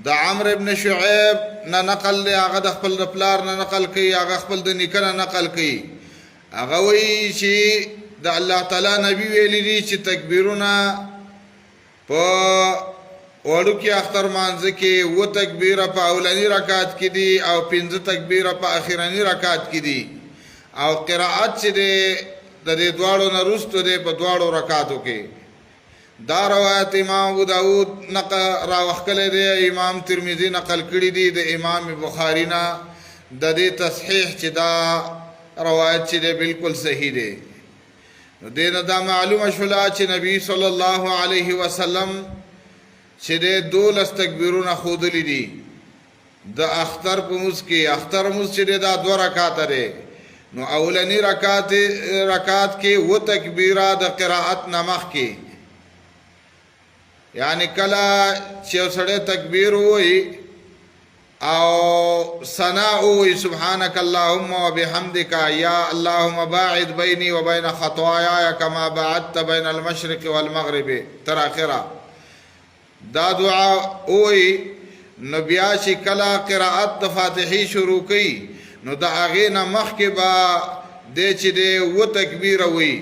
د عمرو ابن شعیب نه نقل دی، هغه د خپل د پلار نه نقل کوي، هغه خپل د نیکه نه نقل کوي. هغه وایي چې د الله تعالی نبی ویلی دي چې تکبیرونه په وړوکي اختر مانځه کې 7 تکبیره په اولنی رکعت کې دي او 15 تکبیره په اخرنی رکعت کې دي، او قرائت چې دی د دې دواړو نه وروسته دی په دواړو رکعاتو کې. دا روایت امام ابو داود نقل راوښکلی دی، امام ترمذي نقل کړي دي د امام بخاري نه. د دې تصحیح چې دا روایت چې دی بالکل صحیح دی. نو دې نه دا معلومه شوله چې نبی صلی الله علیه وسلم چې دی 12 تکبیرونه ښودلي دي د اختر په مونځ کې. اختر مونځ چې دی دا 2 رکعاته دی، نو اولنی رکعت کې 7 تکبیره د قرائت نه مخکې، یعنی کله چې یو سړی تکبیر ووایي او ثنا ووایي سبحانک اللهم وبحمدک یا اللهم باعد بیني وبین خطایاي کما باعدت بین المشرق والمغرب تر اخره، دا دعا ووایي. نو بیا چې کله قرائت د فاتحې شروع کوي نو د هغې نه مخکې به دی چې دی 7 تکبیره وایي،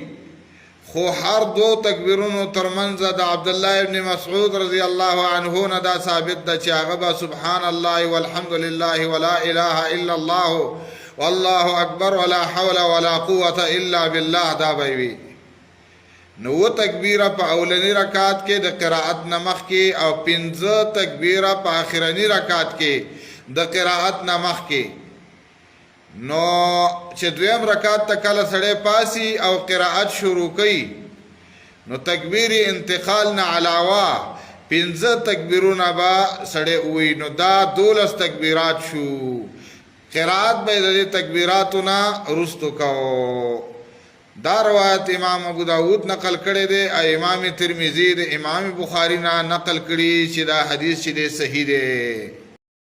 خو هر 2 تکبیرونو ترمنځ د عبدالله ابن مسعود رضی الله عنه نه دا ثابت ده چې هغه به سبحان الله والحمد لله ولا اله الا الله والله اکبر ولا حول ولا قوة الا بالله دا به وي. نو 7 تکبیره په اولنی رکعت کې د قرائت نه مخکې او 15 تکبیره په آخرنی رکعت کې د قرائت نه مخکې. نو چې دویم رکعت ته کله سړی پاسی او قرائت شروع کوي نو تکبیر انتقال نه علاوه 15 تکبیرونه به سړی ووایي، نو دا 12 تکبیرات شو. قرائت به د دې تکبیراتو نه وروستو کوو. دا روایت امام ابو داود نقل کړی دی او امام ترمذي د امام بخاري نه نقل کړي چې دا حدیث چې دی صحیح دی.